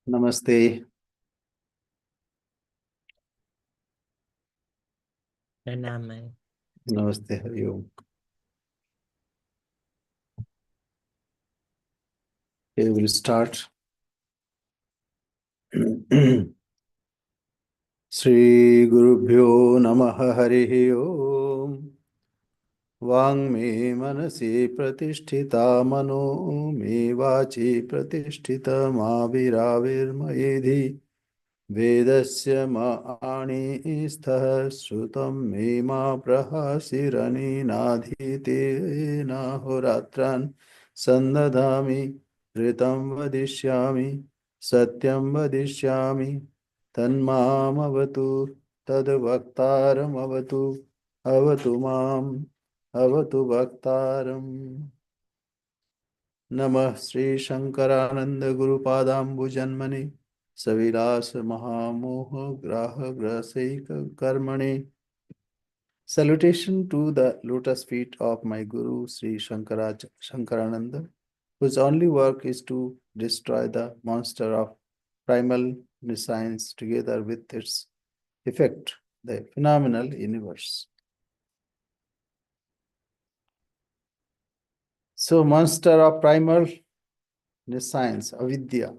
Namaste. प्रणाम है। Namaste. Hari Om. Okay, we'll start. Shri Gurubhyo Namaha Harihi Om. Vangme Manasi Pratisthita Mano Me Vachi Pratisthita Maviravirmayedhi Vedasya Ma'ani Isthah Shrutam Me Ma Prahasirani Nadhite Nahoratran Sandadhami Ritam Vadishyami Satyam Vadishyami Tanmamavatu Tadvaktaram Avatu Avatu Mam Avatu Bhaktaram Namah Sri Shankarananda Guru Padambu Janmani Savilas Mahamoha Graha Grasaika Karmani. Salutation to the lotus feet of my Guru Sri Shankarananda, whose only work is to destroy the monster of primal nescience together with its effect, the phenomenal universe. So, monster of primal nescience, avidya,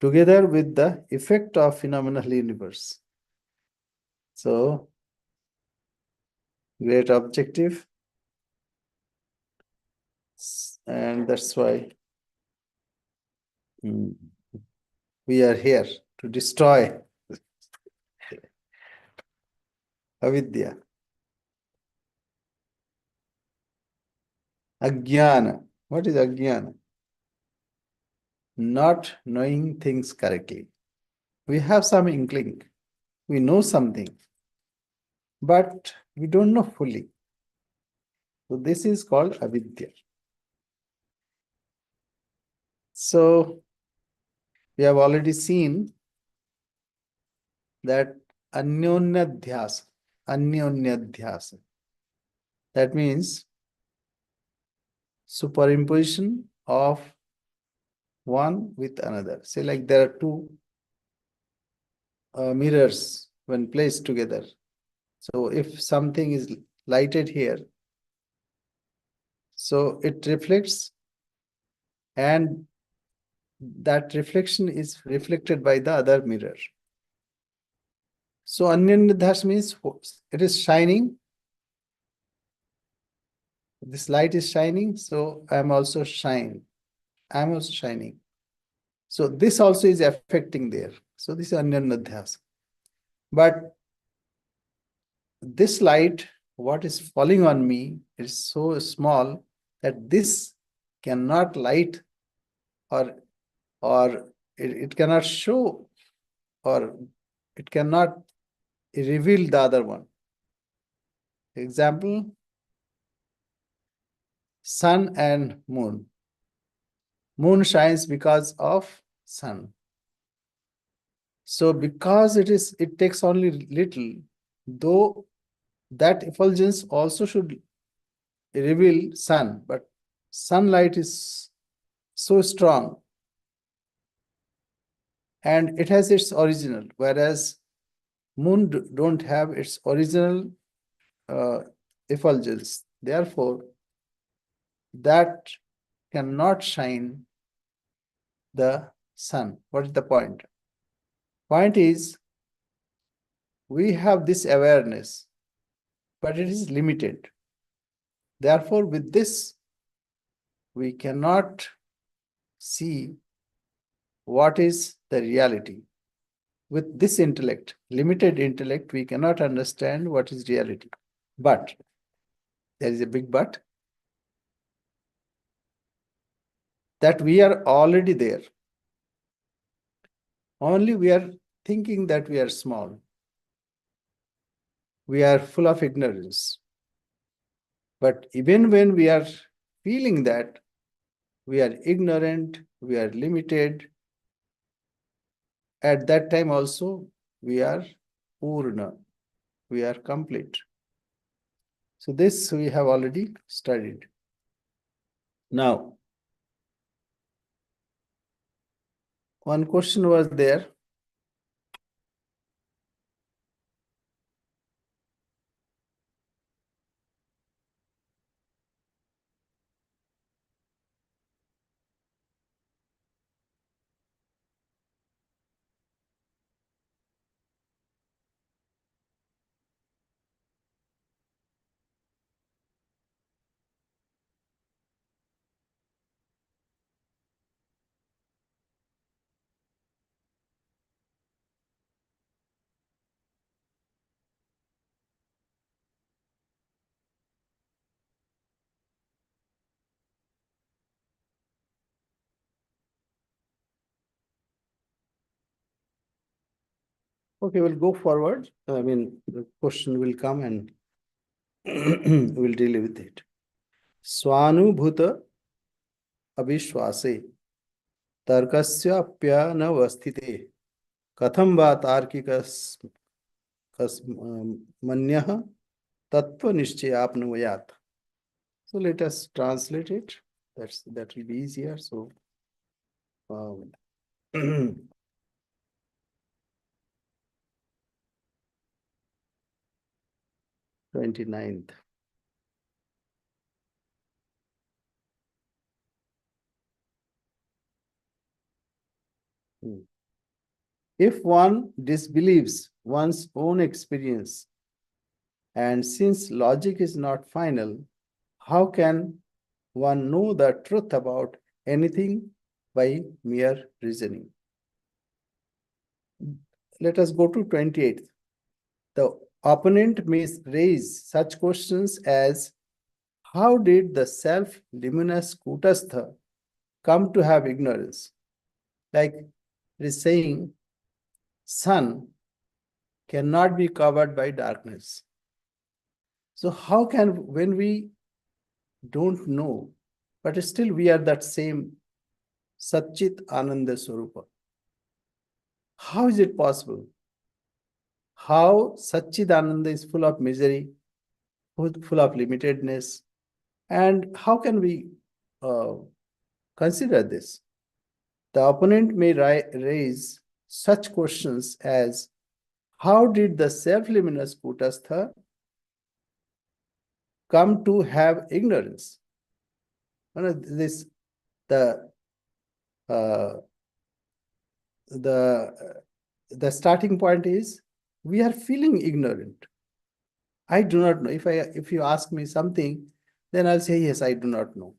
together with the effect of phenomenal universe. So, great objective, and that's why we are here to destroy avidya, ajnana. What is ajnana? Not knowing things correctly. We have some inkling, we know something, but we don't know fully. So this is called avidya. So we have already seen that anyonyadhyasa, that means superimposition of one with another. Say like there are two mirrors when placed together. So if something is lighted here, so it reflects, and that reflection is reflected by the other mirror. So anyanyadhyasa means it is shining. This light is shining, so I am also shining. I am also shining. So this also is affecting there. So this is anyanyadhyasa. But this light, what is falling on me, is so small that this cannot light, or it cannot show, or it cannot reveal the other one. Example, sun and moon. Moon shines because of sun. So because it takes only little, though that effulgence also should reveal sun, but sunlight is so strong and it has its original, whereas moon don't have its original effulgence. Therefore, that cannot shine the sun. What is the point? Point is, we have this awareness, but it is limited. Therefore, with this, we cannot see what is the reality. With this intellect, limited intellect, we cannot understand what is reality. But, there is a big but, that we are already there. Only we are thinking that we are small. We are full of ignorance. But even when we are feeling that we are ignorant, we are limited, at that time also we are Purna, we are complete. So this we have already studied. Now, one question was there. Okay, we'll go forward. I mean, the question will come and we'll deal with it. Swanubhuta abhishwase tarkasya apyanavasthite katham va tarkikas manyah tattva nishchayapnuvayat. So let us translate it. That will be easier. So 29th. If one disbelieves one's own experience, and since logic is not final, how can one know the truth about anything by mere reasoning? Let us go to 28th. The opponent may raise such questions as, how did the self-luminous Kutastha come to have ignorance? Like it is saying, sun cannot be covered by darkness. So how can, when we don't know, but still we are that same Satchit Ananda Swarupa. How is it possible? How Satchit Ananda is full of misery, full of limitedness, and how can we consider this? The opponent may raise such questions as, how did the self-luminous Kutastha come to have ignorance? This the starting point is, we are feeling ignorant. I do not know. If you ask me something, then I'll say, yes, I do not know.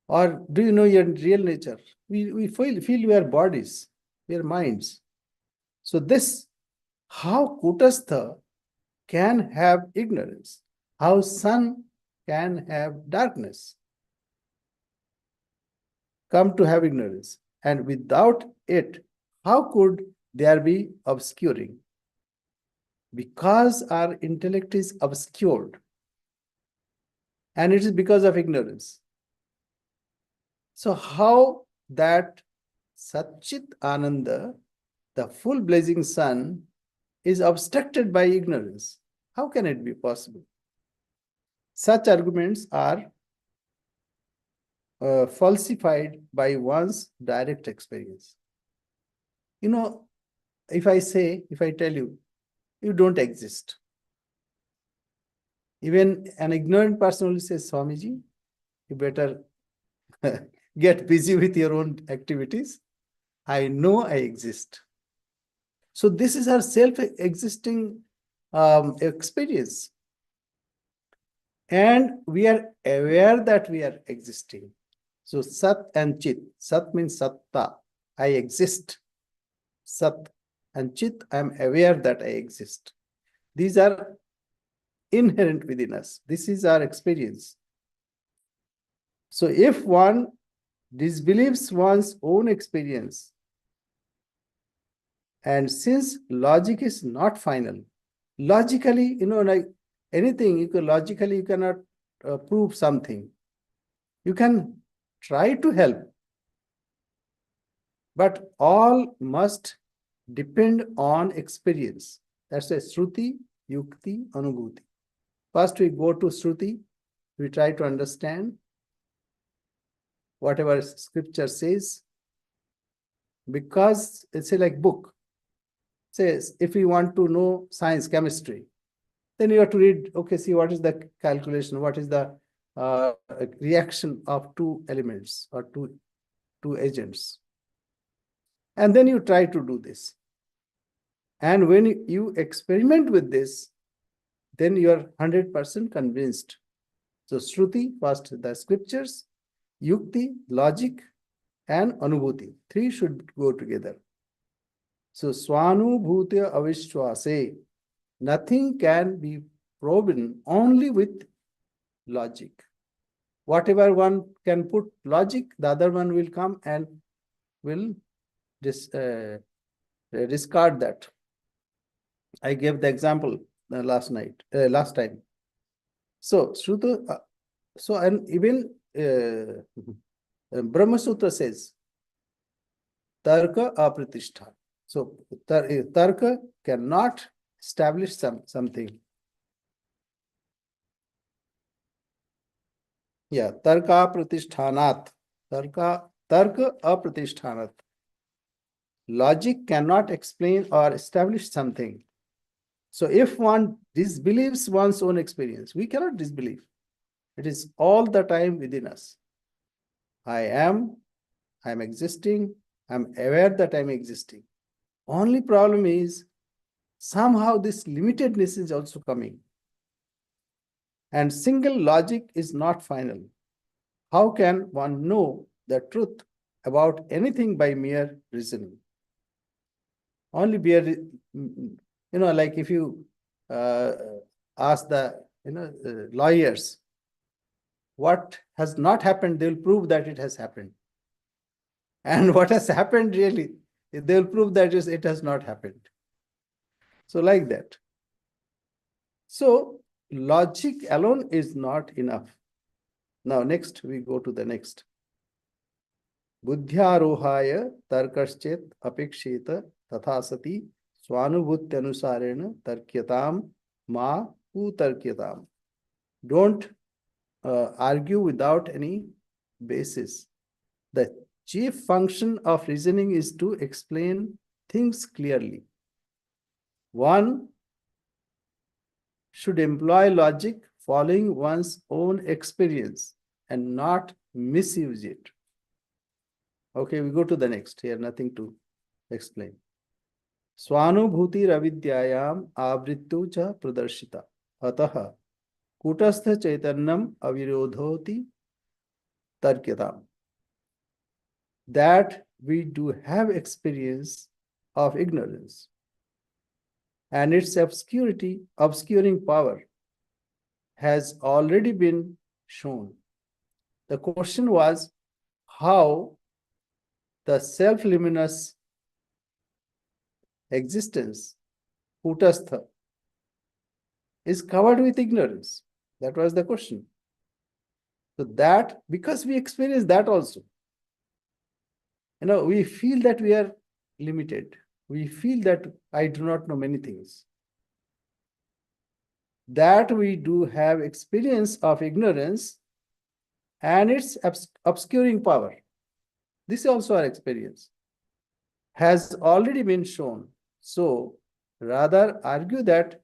Or do you know your real nature? We feel we are bodies, we are minds. So this, how Kutastha can have ignorance, how sun can have darkness, come to have ignorance. And without it, how could there be obscuring? Because our intellect is obscured, and it is because of ignorance. So how that Satchit Ananda, the full blazing sun, is obstructed by ignorance? How can it be possible? Such arguments are falsified by one's direct experience. You know, if I tell you, you don't exist. Even an ignorant person will say, Swamiji, you better get busy with your own activities. I know I exist. So this is our self-existing experience. And we are aware that we are existing. So Sat and Chit. Sat means Satta. I exist. Sat and Chit, I am aware that I exist. These are inherent within us. This is our experience. So if one disbelieves one's own experience, and since logic is not final, logically, like anything, you cannot prove something. You can try to help, but all must depend on experience. That's a Shruti, Yukti, Anubhuti. First, we go to Shruti. We try to understand whatever scripture says, because it's a like book. Says if you want to know science, chemistry, then you have to read, okay, see what is the calculation, what is the reaction of two elements or two agents. And then you try to do this. And when you experiment with this, then you are 100% convinced. So Shruti, first the scriptures, Yukti, logic, and Anubhuti. Three should go together. So Swanubhutya Avishwase, nothing can be proven only with logic. Whatever one can put logic, the other one will come and will discard that. I gave the example last time. So Shruta, and even Brahma Sutra says, Tarka apratishta. So Tarka cannot establish something. Yeah, Tarka apratishtanat. Tarka apratishtanat. Logic cannot explain or establish something. So if one disbelieves one's own experience, we cannot disbelieve. It is all the time within us. I'm existing, I'm aware that I'm existing. Only problem is somehow this limitedness is also coming. And single logic is not final. How can one know the truth about anything by mere reasoning? Only mere, like if you ask the lawyers what has not happened, they'll prove that it has happened. And what has happened really, they'll prove that it has not happened. So like that. So logic alone is not enough. Now next, we go to the next. Buddhyarohaya tarkaschet apeksheta tatha sati swanubhutyanusarena tarkyatam ma utarkyatam. Don't argue without any basis. The chief function of reasoning is to explain things clearly. One should employ logic following one's own experience and not misuse it. Okay, we go to the next. Here, nothing to explain. Swanubhuti ravidyayam avrittu cha pradarshita. Ataha kutastha chaitanyam avirodhoti tarkyatam. That we do have experience of ignorance and its obscuring power has already been shown. The question was how the self-luminous existence, kutastha, is covered with ignorance. That was the question. So that, because we experience that also, we feel that we are limited. We feel that I do not know many things. That we do have experience of ignorance and its obscuring power. This is also our experience. Has already been shown. So rather argue that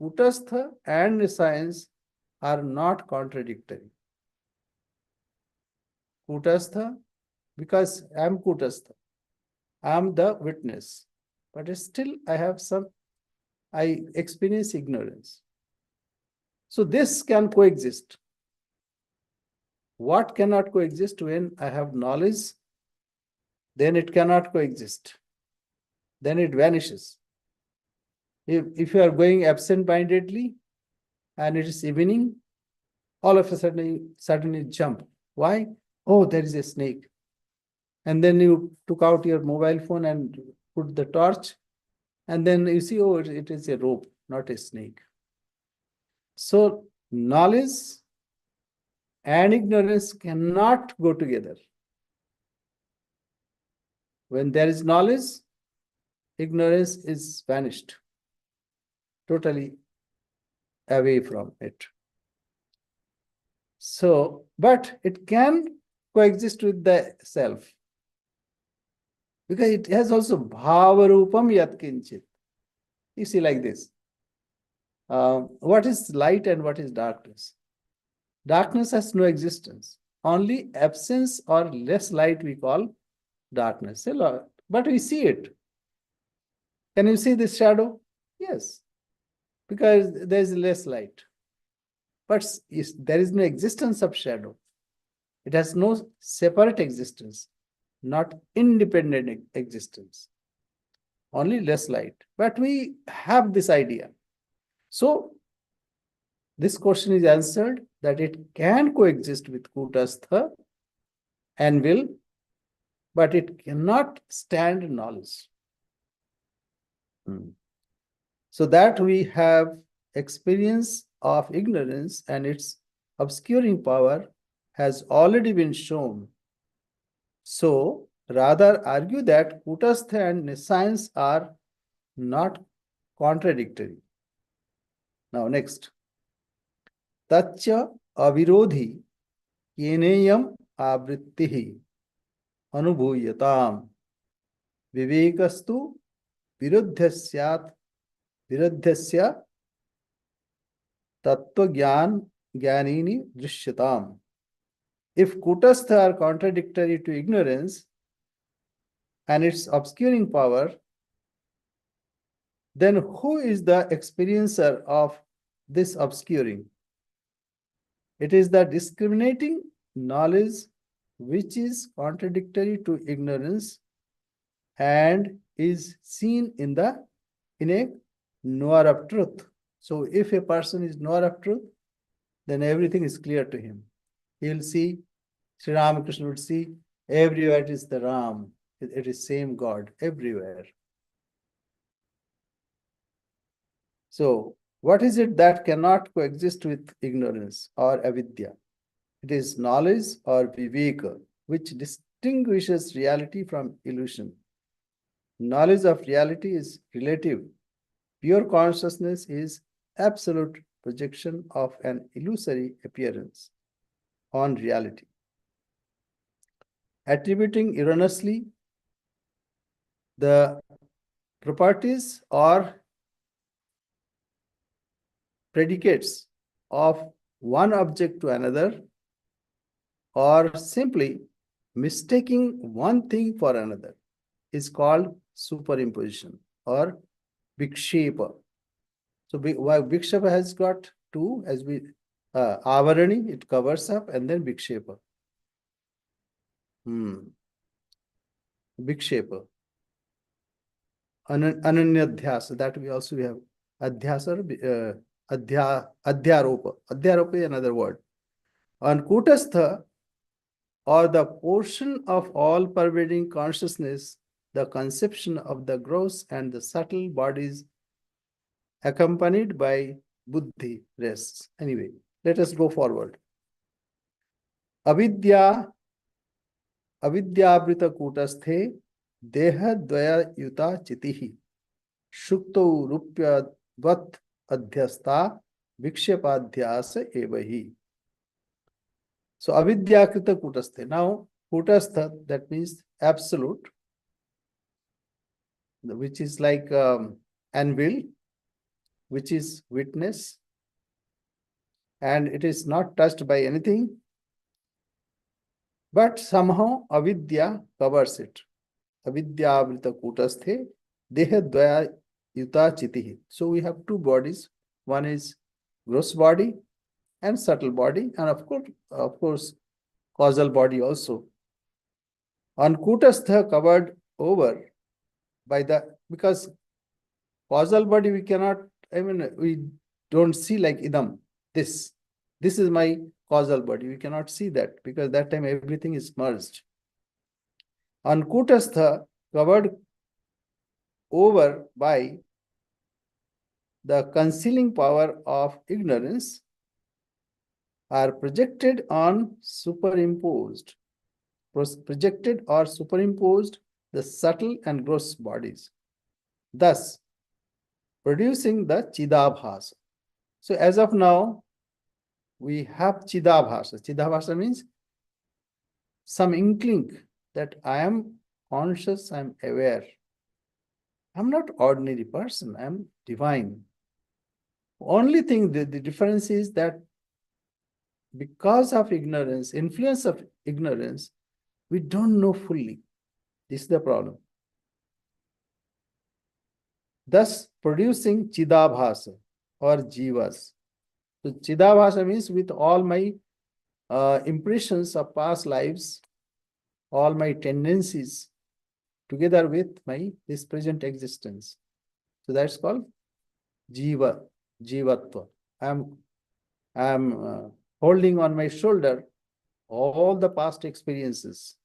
Kutastha and science are not contradictory. Kutastha, because I am Kutastha, I am the witness, but still I experience ignorance. So this can coexist. What cannot coexist? When I have knowledge, then it cannot coexist. Then it vanishes. If you are going absent-mindedly and it is evening, all of a sudden jump. Why? Oh, there is a snake. And then you took out your mobile phone and put the torch, and then you see, oh, it is a rope, not a snake. So knowledge and ignorance cannot go together. When there is knowledge, ignorance is vanished, totally away from it. So, but it can coexist with the self, because it has also bhava rupam yat kinchit. You see, like this. What is light and what is darkness? Darkness has no existence. Only absence or less light we call darkness. But we see it. Can you see this shadow? Yes, because there is less light. But there is no existence of shadow. It has no separate existence, not independent existence. Only less light. But we have this idea. So this question is answered that it can coexist with Kutastha and will, but it cannot stand knowledge. So that we have experience of ignorance and its obscuring power has already been shown. So rather argue that Kutastha and nescience are not contradictory. Now next. Tatcha avirodhi yeneyam avrittihi anubhuyatam vivekastu viruddhasyat viruddhasya tattva jnanini drishyatam. If kutastha are contradictory to ignorance and its obscuring power, then who is the experiencer of this obscuring? It is the discriminating knowledge which is contradictory to ignorance and is seen in a knower of truth. So if a person is knower of truth, then everything is clear to him. He will see, Sri Ramakrishna would see, everywhere it is the Ram. It is same God everywhere. So what is it that cannot coexist with ignorance or avidya? It is knowledge or viveka, which distinguishes reality from illusion. Knowledge of reality is relative. Pure consciousness is absolute projection of an illusory appearance on reality. Attributing erroneously the properties or predicates of one object to another, or simply mistaking one thing for another, is called superimposition or vikshepa. So vikshepa has got two, as we avarani, it covers up, and then vikshepa. Vikshepa. Ananyadhyasa, that we also have adhyasa, adhyaropa. Adhyaropa is another word. On kutastha, or the portion of all pervading consciousness, the conception of the gross and the subtle bodies accompanied by buddhi rests. Anyway, let us go forward. Avidya avidyavrita kutasthe deha dvaya yuta chitihi shukto rupya dvat adhyasta vikshepadhyasa evahi. So avidyakrita kutasthe. Now kutastha, that means absolute, which is like anvil, which is witness, and it is not touched by anything, but somehow avidya covers it. Avidyavrita kutasthe deha dvaya yuta chitihi. So we have two bodies. One is gross body and subtle body, and of course, causal body also. On kutastha, covered over by because causal body we cannot, we don't see like idam. This is my causal body. We cannot see that because that time everything is merged. On kutastha, covered over by the concealing power of ignorance, are projected or superimposed the subtle and gross bodies. thus producing the Chidabhasa. So as of now, we have Chidabhasa. Chidabhasa means some inkling that I am conscious, I am aware. I'm not ordinary person, I'm divine. Only thing, the difference is that because of ignorance, influence of ignorance, we don't know fully. This is the problem. Thus producing Chidabhasa or Jivas. So Chidabhasa means with all my impressions of past lives, all my tendencies, together with this present existence. So that's called Jiva, Jivatva. I'm holding on my shoulder all the past experiences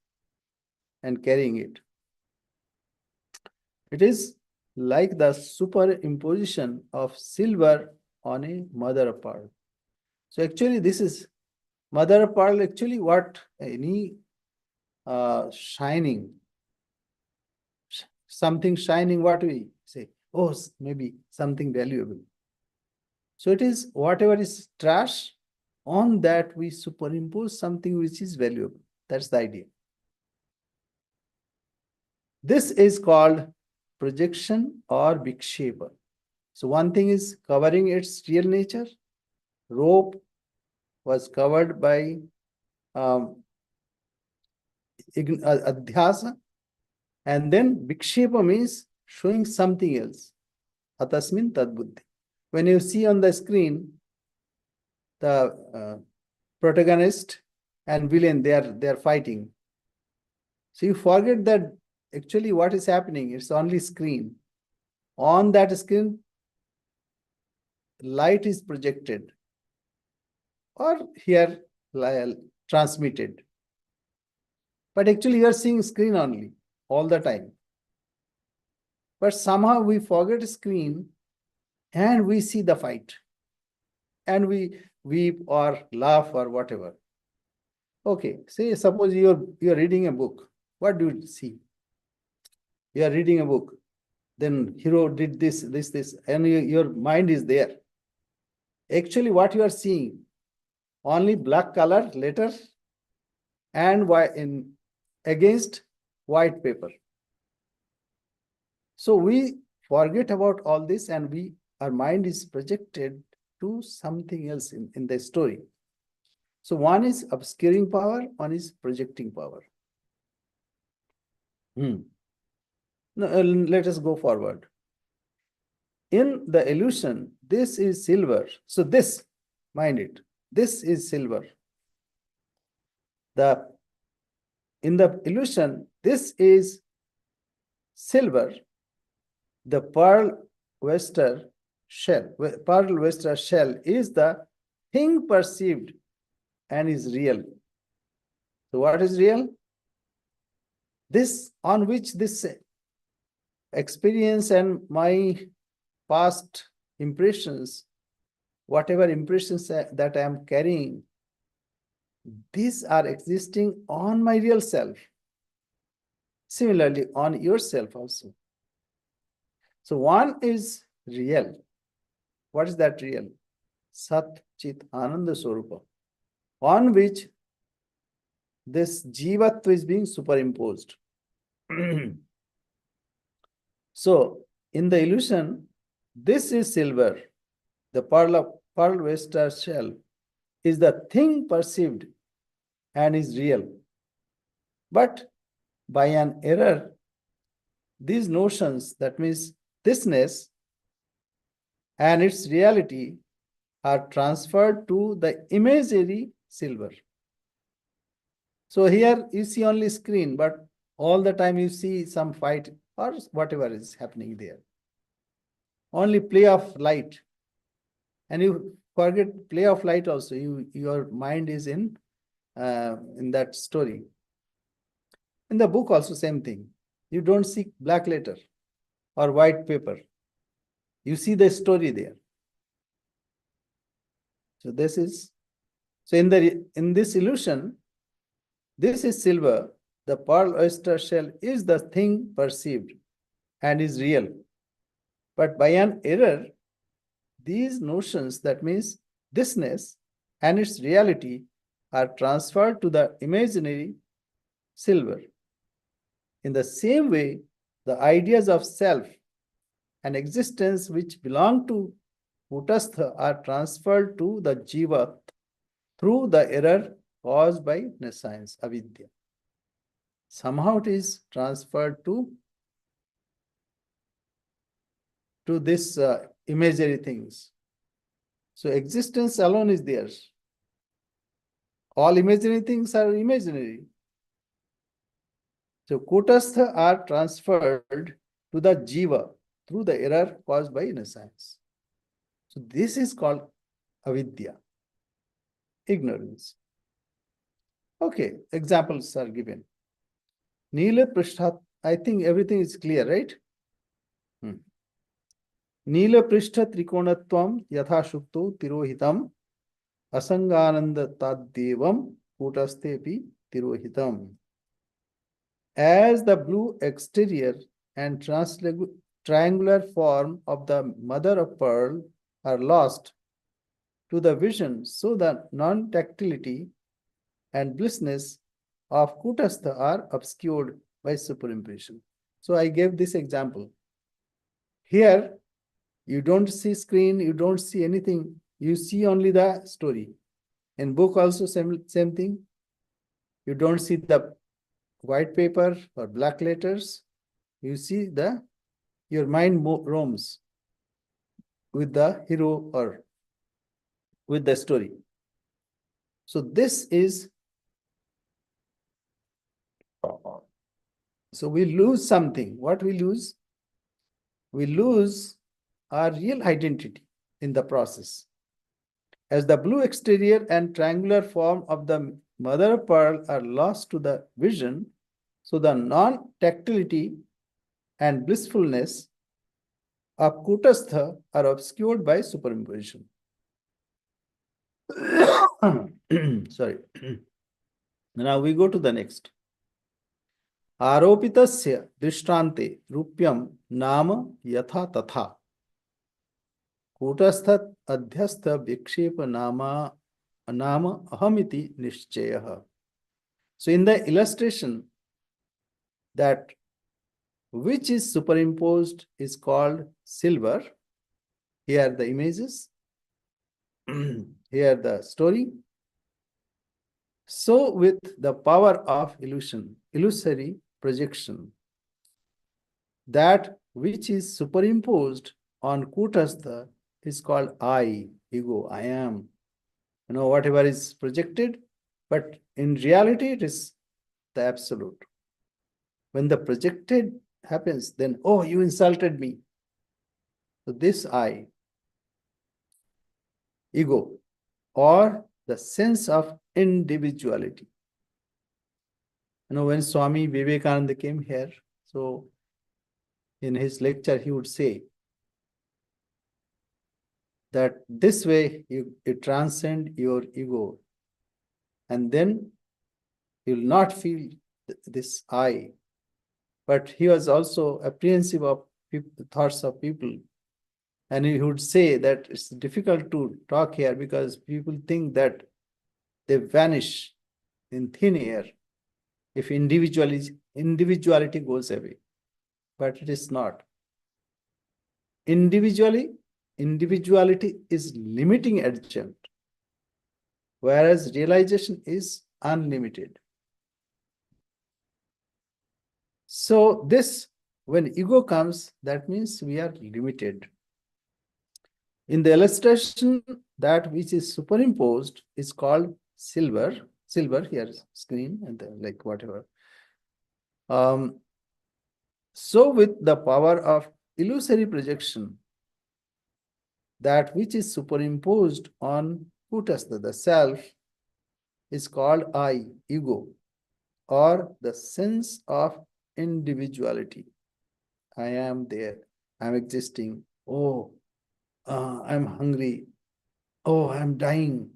and carrying it. It is like the superimposition of silver on a mother of pearl. So actually this is mother of pearl, actually what any shining, something shining, what we say, oh, maybe something valuable. So it is whatever is trash, on that we superimpose something which is valuable. That's the idea. This is called projection or vikshepa. So one thing is covering its real nature. Rope was covered by adhyasa, and then vikshepa means showing something else. Atasmin tadbuddhi. When you see on the screen the protagonist and villain, they are fighting. So you forget that actually what is happening, it's only screen. On that screen, light is projected or here transmitted. But actually you are seeing screen only all the time. But somehow we forget screen and we see the fight. And we weep or laugh or whatever. Okay, say suppose you're reading a book. What do you see? You are reading a book. Then hero did this, and your mind is there. Actually, what you are seeing, only black color letter and against white paper. So we forget about all this and our mind is projected to something else in the story. So one is obscuring power, one is projecting power. Now, let us go forward. In the illusion, this is silver. So this, mind it, this is silver. In the illusion, this is silver. The pearl vesture shell is the thing perceived and is real. So what is real? This on which this experience and my past impressions, whatever impressions that I am carrying, these are existing on my real self. Similarly, on yourself also. So one is real. What is that real? Sat Chit Ananda Swarupa, on which this Jivatva is being superimposed. So in the illusion, this is silver. The pearl vesture shell is the thing perceived and is real. But by an error, these notions, that means thisness and its reality, are transferred to the imaginary silver. So here you see only screen, but all the time you see some fight or whatever is happening there. Only play of light. And you forget play of light also. Your mind is in that story. In the book also same thing. You don't see black letter or white paper. You see the story there. So in this illusion, this is silver. The pearl oyster shell is the thing perceived and is real. But by an error, these notions, that means thisness and its reality, are transferred to the imaginary silver. In the same way, the ideas of self and existence which belong to Kutastha are transferred to the Jiva through the error caused by nescience, avidya. Somehow it is transferred to this imaginary things. So existence alone is there. All imaginary things are imaginary. So Kutastha are transferred to the Jiva through the error caused by nescience. So this is called avidya, ignorance. Okay, examples are given. Nila Prishtha, I think everything is clear, right? Nila Prishtha Trikonatvam Yatha Shukto Tirohitam Asangananda Taddevam Kutastepi Tirohitam. As the blue exterior and triangular form of the mother of pearl are lost to the vision, so the non-tactility and blissness of Kutastha are obscured by superimposition. So I gave this example. Here, you don't see screen, you don't see anything, you see only the story. In book also same thing. You don't see the white paper or black letters. You see your mind roams with the hero or with the story. So this is, so we lose something. What we lose? We lose our real identity in the process. As the blue exterior and triangular form of the mother of pearl are lost to the vision, so the non-tactility and blissfulness of Kutastha are obscured by superimposition. Sorry. Now we go to the next. Aropitasya drishtante rupyam nama yatha tatha. Kutasthat adhyastha vikshep nama ahamiti nishchayah. So in the illustration, that which is superimposed is called silver. Here the images, here the story. So with the power of illusion, illusory projection, that which is superimposed on Kutastha is called I, ego, I am. Whatever is projected, but in reality it is the absolute. When the projected happens, then, oh, you insulted me. So this I, ego, or the sense of individuality. When Swami Vivekananda came here, so in his lecture he would say that this way you transcend your ego, and then you will not feel this I. But he was also apprehensive of thoughts of people. And he would say that it's difficult to talk here because people think that they vanish in thin air if individuality goes away. But it is not. Individuality is limiting adjunct, whereas realization is unlimited. So this, when ego comes, that means we are limited. In the illustration, that which is superimposed is called silver. Silver, here screen and like whatever. So with the power of illusory projection, that which is superimposed on Kutastha, the self, is called I, ego, or the sense of individuality. I am there, I'm existing. Oh, I'm hungry. Oh, I'm dying.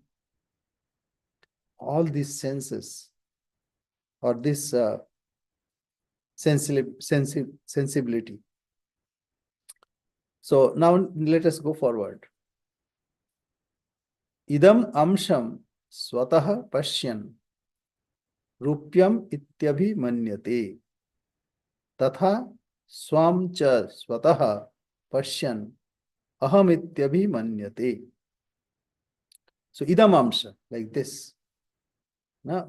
All these senses, or this sensibility. So now let us go forward. Idam amsham swatah pashyan rupyam ityabhimanyate tatha swam cha swatah pashyan aham ityabhimanyate. So idam amsha, like this. Now,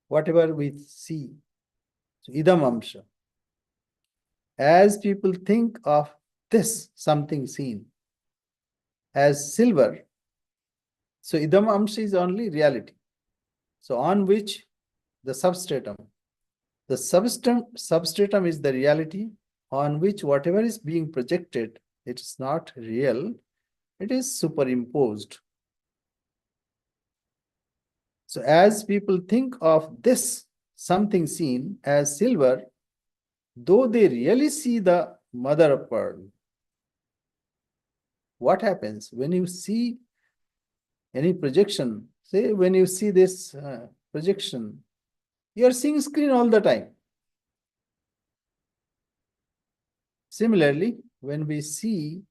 whatever we see, so idam amsha. As people think of this something seen as silver, so idam amsha is only reality. So on which the substratum. The substratum is the reality on which whatever is being projected, it is not real, it is superimposed. So as people think of this something seen as silver, though they really see the mother of pearl, what happens when you see any projection? Say when you see this projection, you are seeing screen all the time. Similarly, when we see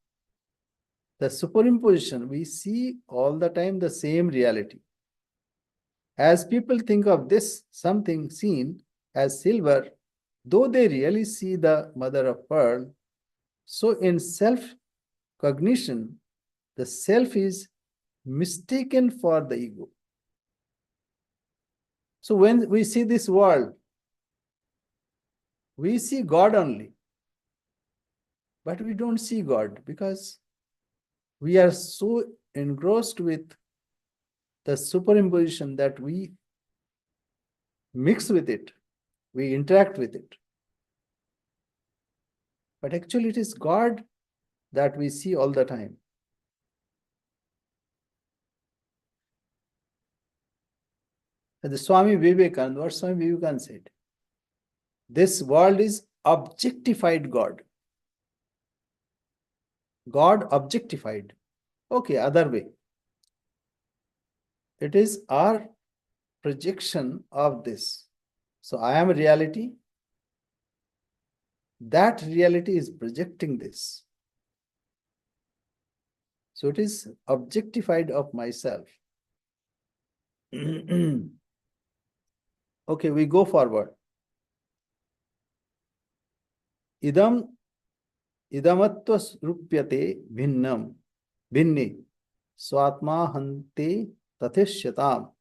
the superimposition, we see all the time the same reality. As people think of this something seen as silver, though they really see the mother of pearl, so in self-cognition, the self is mistaken for the ego. So when we see this world, we see God only, but we don't see God because we are so engrossed with the superimposition that we mix with it, we interact with it. But actually, it is God that we see all the time. And the Swami Vivekananda, what Swami Vivekananda said, this world is objectified God. God objectified. Okay, other way. It is our projection of this. So I am a reality. That reality is projecting this. So it is objectified of myself. Okay, we go forward. Idamatva rupyate bhinnam bhinni swatma hante tathishyatam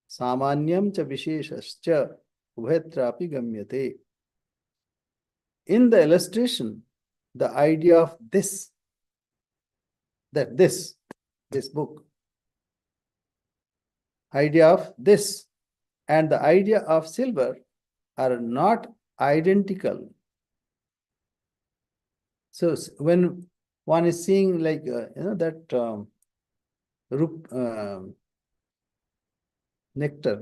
samanyam cha visheshascha ubhetrapi gamyate. In the illustration, the idea of this book, idea of this and the idea of silver are not identical. So when one is seeing like that nectar,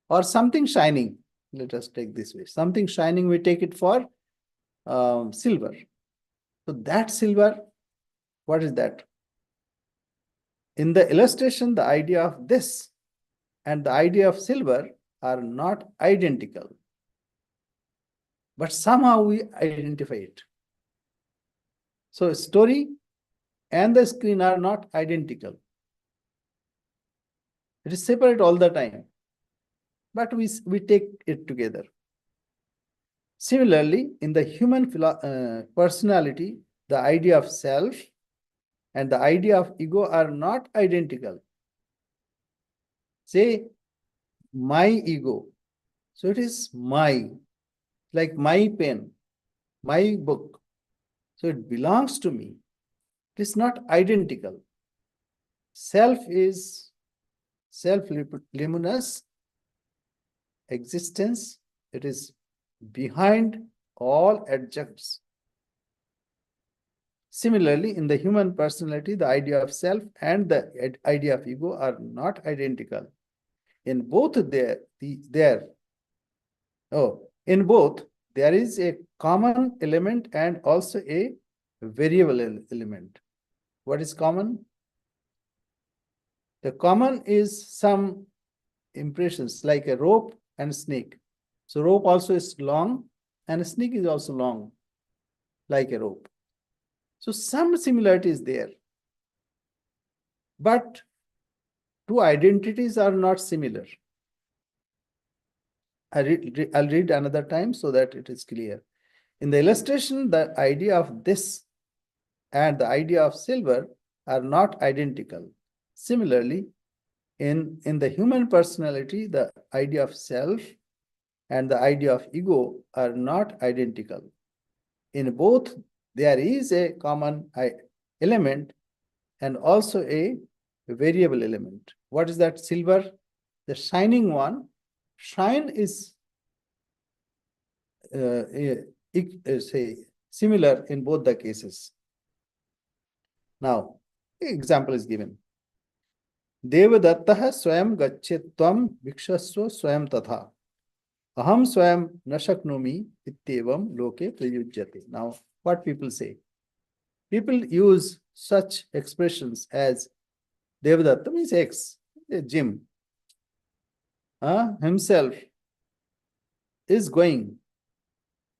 or something shining. Let us take this way. Something shining, we take it for silver. So that silver, what is that? In the illustration, the idea of this and the idea of silver are not identical. But somehow we identify it. So story and the screen are not identical. It is separate all the time. But we take it together. Similarly, in the human personality, the idea of self and the idea of ego are not identical. Say, my ego. So it is my, like my pen, my book. So it belongs to me. It is not identical. Self is self-luminous existence. It is behind all adjuncts. Similarly, in the human personality, the idea of self and the idea of ego are not identical. In both there is a common element and also a variable element. What is common? The common is some impressions like a rope and snake. So rope also is long and a snake is also long. like a rope. So some similarity is there. But two identities are not similar. I'll read another time so that it is clear. In the illustration, the idea of this and the idea of silver are not identical. Similarly, in the human personality, the idea of self and the idea of ego are not identical. In both, there is a common element and also a variable element. What is that? Silver, the shining one. Shine is say similar in both the cases. Now, example is given. देवदत्तः स्वयं गच्छेत् त्वं भिक्षस्व स्वयं तथा अहम स्वयं न शक्नोमि इत्येवं लोके प्रयुज्यते. Now, what people say? People use such expressions as Devadatta means X, Jim, himself is going.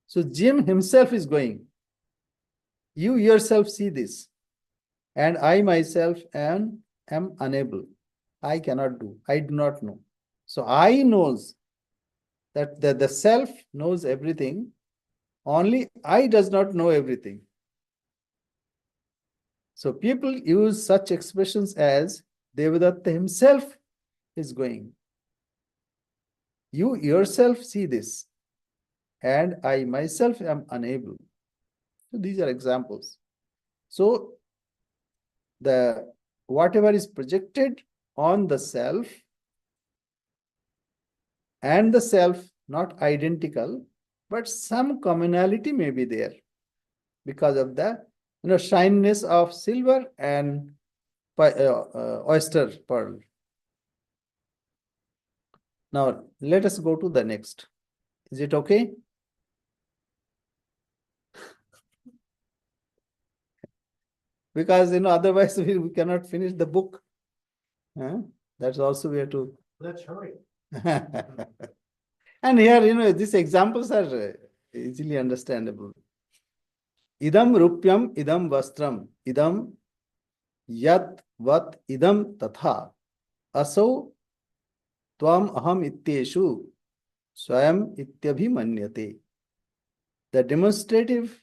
So Jim himself is going. You yourself see this. And I myself am unable. I cannot do. I do not know. So I knows that the self knows everything. Only I does not know everything. So people use such expressions as Devadatta himself is going. You yourself see this. And I myself am unable. So these are examples. So the whatever is projected on the self and the self not identical, but some commonality may be there because of the shininess of silver and oyster pearl. Now let us go to the next. Is it okay? Because otherwise we cannot finish the book. That's also we have to. Let's hurry. And here, these examples are easily understandable. Idam rupyam, idam vastram, idam yat vat idam tatha, asau tvam aham ityeshu swayam ityabhimanyate. The demonstrative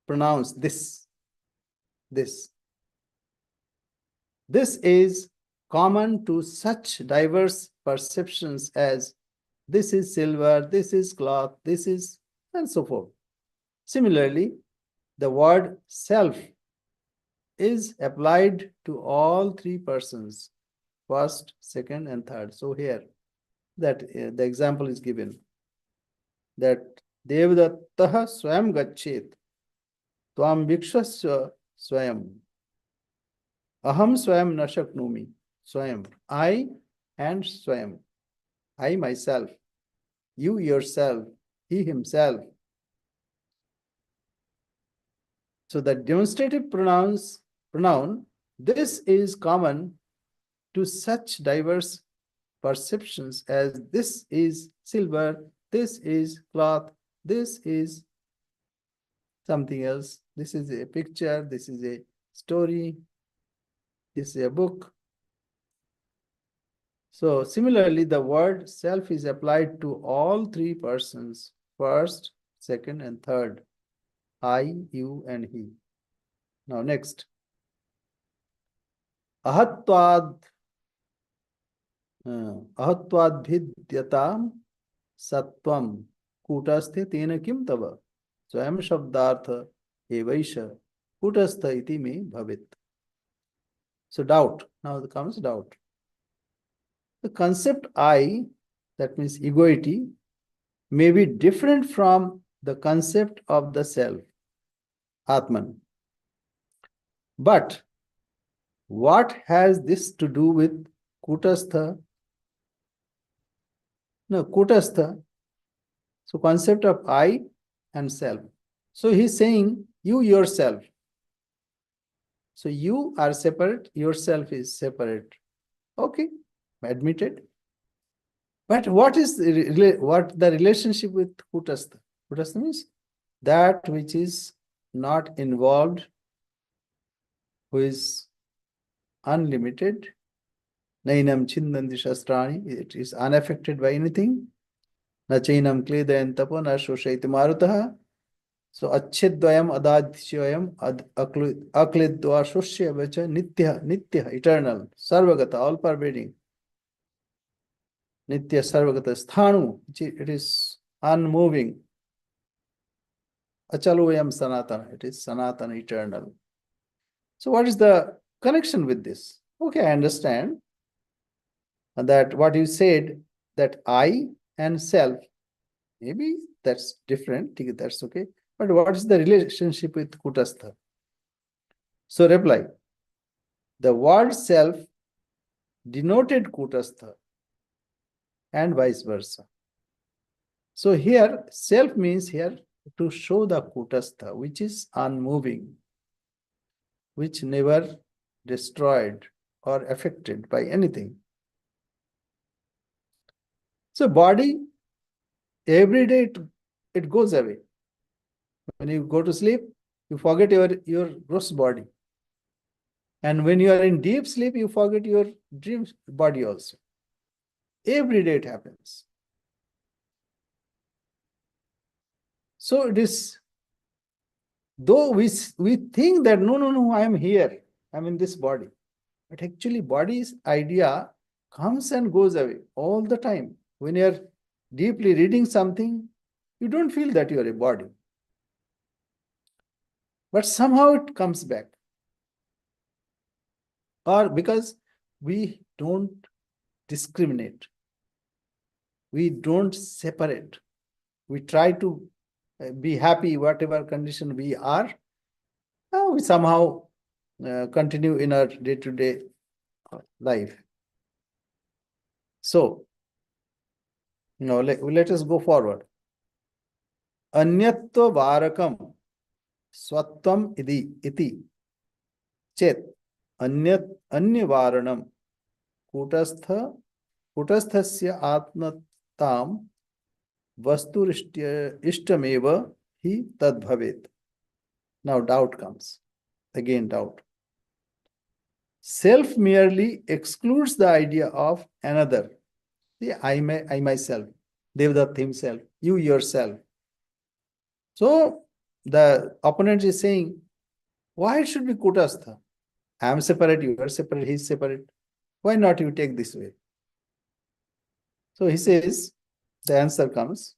pronouns this. This is common to such diverse perceptions as this is silver, this is cloth, this is, and so forth. Similarly, the word self is applied to all three persons, first, second, and third. So here, that the example is given that Devadattah swayam gachet tvam vikshasya swayam aham swayam na shaknomi swayam. I and swayam. I myself, you yourself, he himself. So the demonstrative pronoun, this is common to such diverse perceptions as this is silver, this is cloth, this is something else, this is a picture, this is a story, this is a book. So similarly, the word self is applied to all three persons, first, second, and third. I, you, and he. Now next. Ahatvad ahatvad sattvam kutasthe tena kim tava swayam shabdartha evaisha kutastha iti me bhavit. So doubt. Now comes doubt. The concept I, that means egoity, may be different from the concept of the self, Atman. But what has this to do with Kutastha? No, Kutastha. So concept of I and self. So he's saying you yourself. So you are separate, yourself is separate. Okay, admitted. But what is the relationship with Kutastha? Kutastha means that which is not involved, who is unlimited. Nainam chindanti shastrani, it is unaffected by anything. Na chainam kledayan tapo na shoshayati marutaha. So achidvayam adadhyayam aklidva shoshya vacha nitya, eternal, sarvagata, all pervading. Nitya sarvagata sthanu, it is unmoving. Achalovayam sanatana, it is sanatana, eternal. So what is the connection with this? Okay, I understand that what you said, that I and self, maybe that's different, that's okay. But what is the relationship with Kutastha? So reply, the word self denoted Kutastha and vice versa. So here, self means here to show the Kutastha, which is unmoving, which never destroyed or affected by anything. So body, every day it goes away. When you go to sleep, you forget your gross body. And when you are in deep sleep, you forget your dream body also. Every day it happens. So it is, though we think that no, I am here, I'm in this body. But actually body's idea comes and goes away all the time. When you are deeply reading something, you don't feel that you are a body. But somehow it comes back. Or because we don't discriminate. We don't separate. We try to be happy whatever condition we are. We somehow continue in our day-to-day life. So, let us go forward. Anyatva varakam swatvam iti chet अन्यवारणम कूटस्थस्य आत्मताम वस्तुरिष्टमेव he तद्भवेत्. Now doubt comes. Again doubt. Self merely excludes the idea of another. See, I myself, Devdutt himself, you yourself. So the opponent is saying, why it should be Kutastha? I am separate, you are separate, he is separate. Why not you take this way? So he says, the answer comes.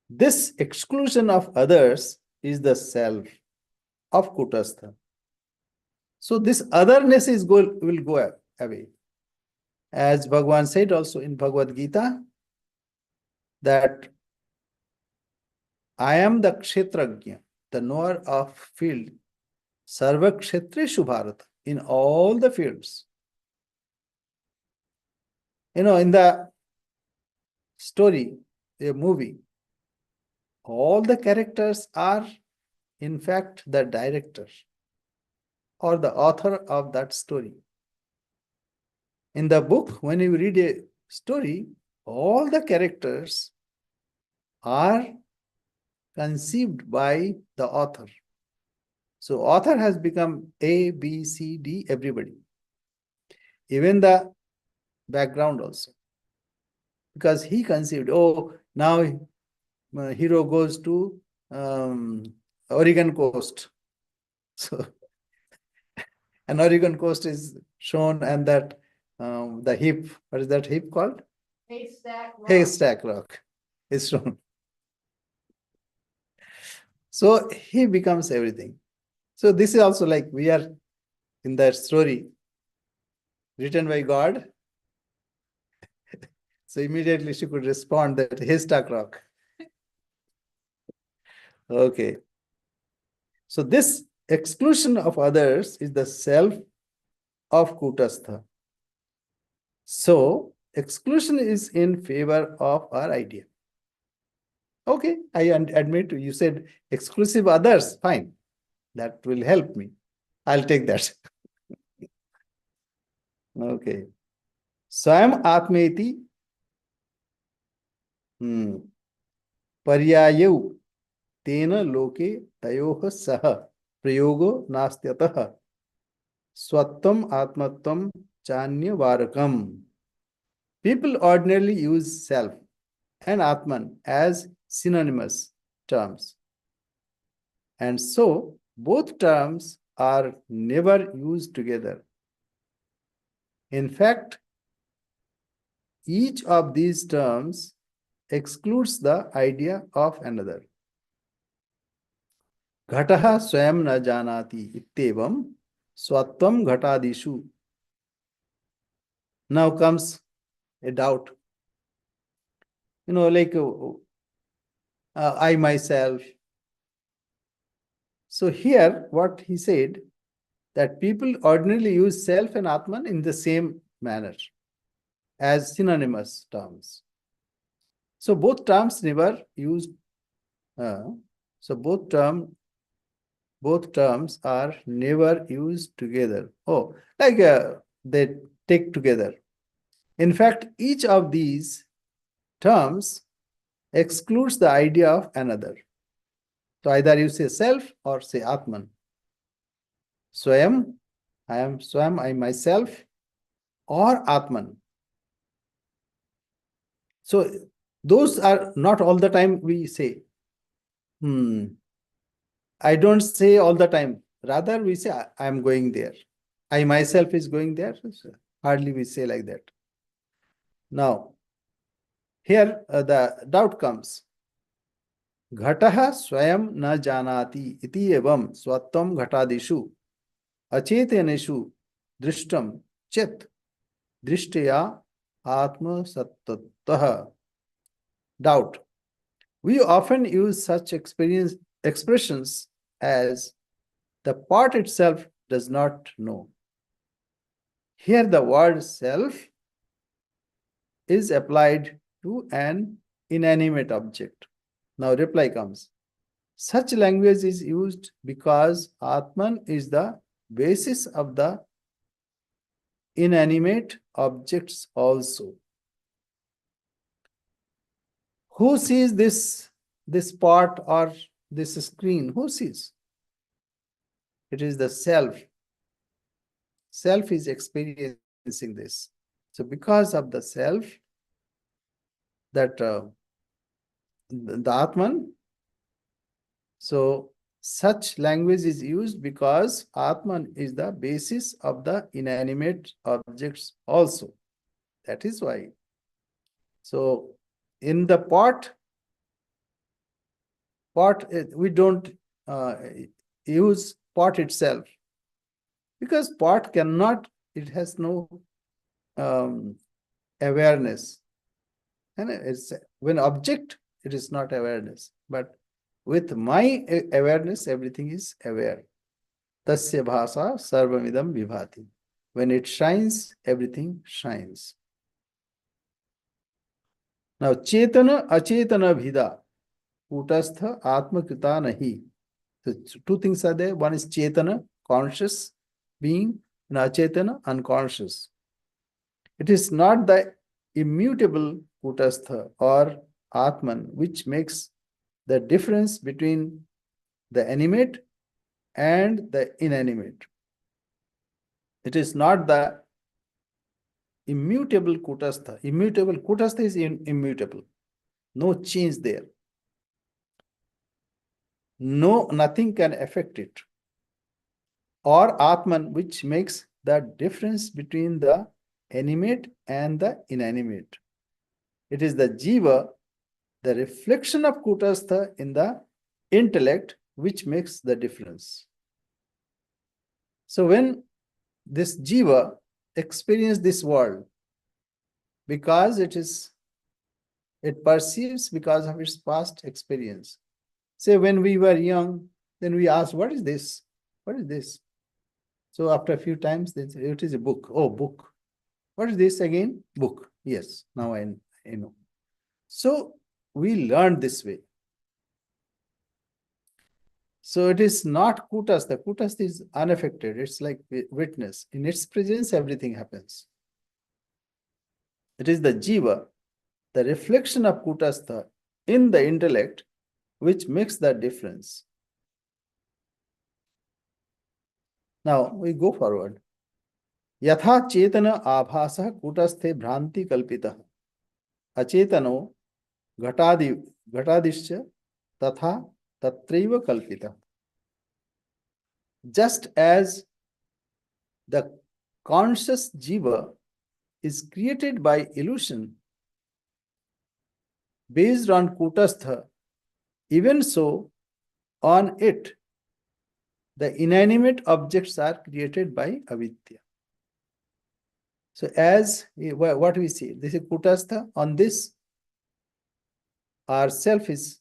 This exclusion of others is the self of Kutastha. So this otherness will go away. As Bhagavan said also in Bhagavad Gita, that I am the Kshetrajna, the knower of field, Sarva Kshetreshu Bharata, in all the fields. In the story, a movie, all the characters are in fact the director or the author of that story. In the book, when you read a story, all the characters are conceived by the author. So author has become A, B, C, D, everybody. Even the background also. Because he conceived, now hero goes to Oregon coast. So an Oregon coast is shown, and that the heap, what is that heap called? Haystack rock is shown. So he becomes everything. So this is also like we are in that story written by God. So immediately she could respond that haystack rock. Okay. So this exclusion of others is the self of Kutastha. So exclusion is in favor of our idea. Okay, I admit you said exclusive others, fine. That will help me. I'll take that. Okay. Swayam Atmeti. पर्यायौ तेन लोके तयोः सह प्रयोगो नास्त्यतः स्वत्वम आत्मत्वम चान्यवारकम. People ordinarily use self and Atman as synonymous terms. And so both terms are never used together. In fact, each of these terms excludes the idea of another. Ghataha swayam na janati ittevam swatvam ghatadishu. Now comes a doubt. Like I myself. So here what he said, that people ordinarily use self and Atman in the same manner as synonymous terms. So both terms never used. So both terms are never used together. Oh, like they take together. In fact, each of these terms excludes the idea of another. So either you say self or say Atman. Swayam, I am Swayam, I myself, or Atman. So those are not all the time we say. I don't say all the time. Rather, we say, I am going there. I myself is going there. Hardly we say like that. Now, here the doubt comes. Ghataha swayam na janati iti evam swatvam ghatadishu aceteneshu drishtam chet drishtya atma sattataha. Doubt. We often use such expressions as the part itself does not know. Here the word self is applied to an inanimate object. Now reply comes. Such language is used because Atman is the basis of the inanimate objects also. Who sees this part or this screen? Who sees? It is the self. Self is experiencing this. So because of the self, that the Atman, so such language is used because Atman is the basis of the inanimate objects also. That is why. So in the pot, we don't use pot itself, because pot cannot, it has no awareness. And it's when object, it is not awareness. But with my awareness, everything is aware. Tasya bhasa sarvamidam vibhati. When it shines, everything shines. Now, chetana achetana bhida kutastha atmakrita nahi. So two things are there. One is chetana, conscious being, and achetana, unconscious. It is not the immutable kutastha or Atman which makes the difference between the animate and the inanimate. It is not the immutable kutastha. Immutable kutastha is immutable. No change there. No, nothing can affect it. Or Atman, which makes the difference between the animate and the inanimate. It is the jiva, the reflection of kutastha in the intellect, which makes the difference. So when this jiva experiences this world, because it perceives because of its past experience. Say when we were young, then we asked, what is this? What is this? So after a few times, it is a book. Oh, book. What is this again? Book. Yes, now I know. So we learned this way. So it is not kutastha. Kutastha is unaffected. It's like witness. In its presence, everything happens. It is the jiva, the reflection of kutastha, in the intellect which makes the difference. Now we go forward. यथा चेतन आभासः कूटस्थे भ्रांति कल्पितः अचेतनो घटादि घटादिश्च तथा तत्रैव कल्पितः. Just as the conscious jiva is created by illusion based on kutastha, even so on it the inanimate objects are created by avidya. So as what we see, this is kutastha. On this our self is,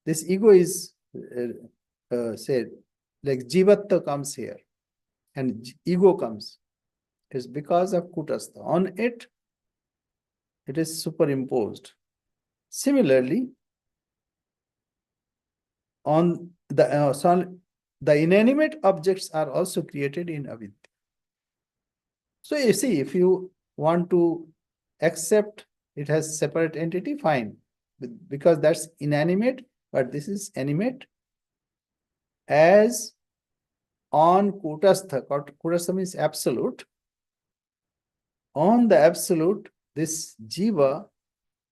this ego is said, like jivatva comes here and ego comes. It's because of kutastha. On it, it is superimposed. Similarly, on the inanimate objects are also created in avidya. So you see, if you want to accept it has separate entity, fine, because that's inanimate, but this is animate. As on kutastha, kutastha means absolute. On the absolute, this jiva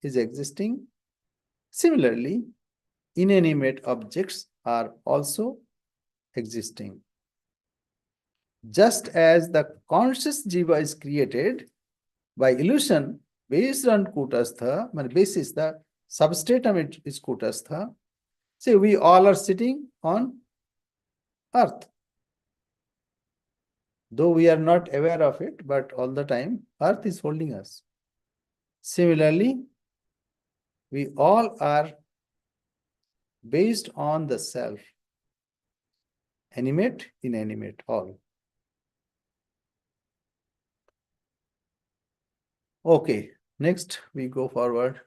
is existing. Similarly, inanimate objects are also existing. Just as the conscious jiva is created by illusion based on kutastha, basis the substratum is kutastha. See, we all are sitting on earth. Though we are not aware of it, but all the time earth is holding us. Similarly, we all are based on the self, animate, inanimate, all. Okay, next we go forward.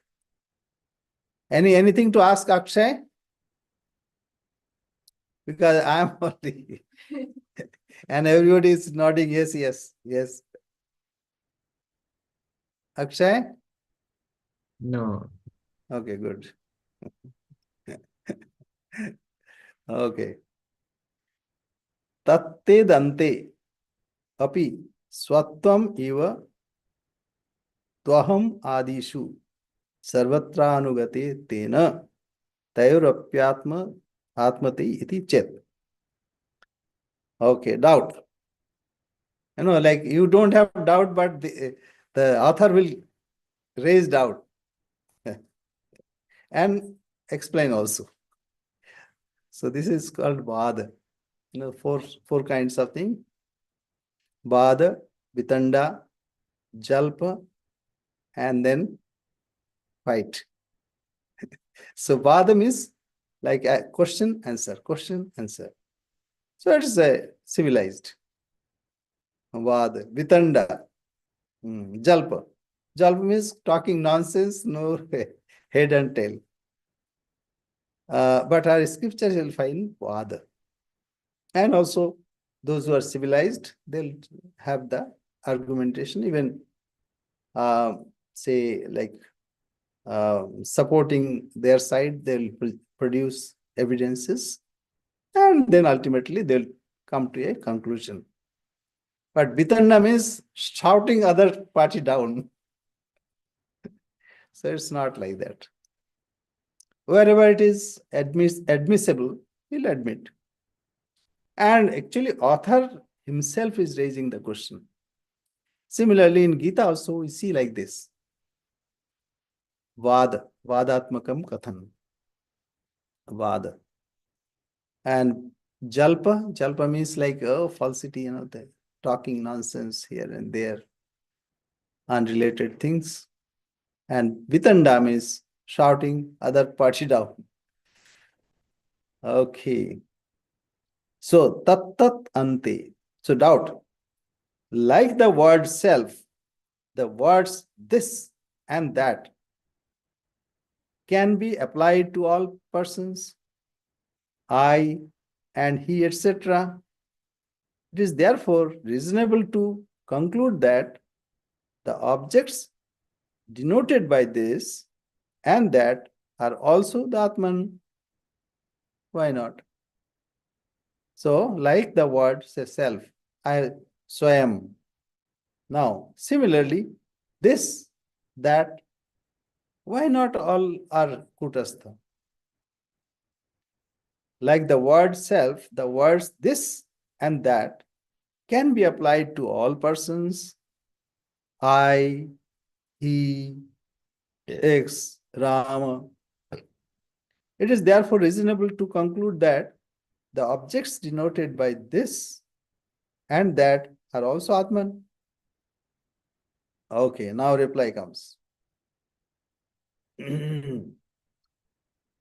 Anything to ask Akshay? Because I'm only and everybody is nodding yes, yes, yes. Akshay? No. Okay, good. Okay. Tatte dante api swatvam eva twaham adishu sarvatra anugate tena tayorapyatma atmati iti chet. Okay, doubt. Like you don't have doubt, but the author will raise doubt and explain also. So this is called Vada. Four kinds of thing. Vada, Vitanda, Jalpa, and then fight. So Vada means like a question, answer, question, answer. So it is civilized. Vada, Vitanda, Jalpa. Jalpa means talking nonsense, no head and tail. But our scriptures will find Vada. And also those who are civilized, they'll have the argumentation, even say like supporting their side, they'll produce evidences, and then ultimately they'll come to a conclusion. But Bitanda means shouting other party down. So it's not like that. Wherever it is admissible, he'll admit. And actually, author himself is raising the question. Similarly, in Gita also, we see like this. Vadatmakam kathan. Vada. And Jalpa means like falsity, the talking nonsense here and there, unrelated things. And Vitanda means shouting other party down. Okay. So tat ante. So doubt. Like the word self, the words this and that can be applied to all persons, I and he, etc. It is therefore reasonable to conclude that the objects denoted by this and that are also the Atman. Why not? So, like the word say self, I Swayam. Now, similarly, this, that, why not all are Kutastha? Like the word self, the words this and that can be applied to all persons, I, he, X, Rama. It is therefore reasonable to conclude that the objects denoted by this and that are also Atman. Okay, now reply comes.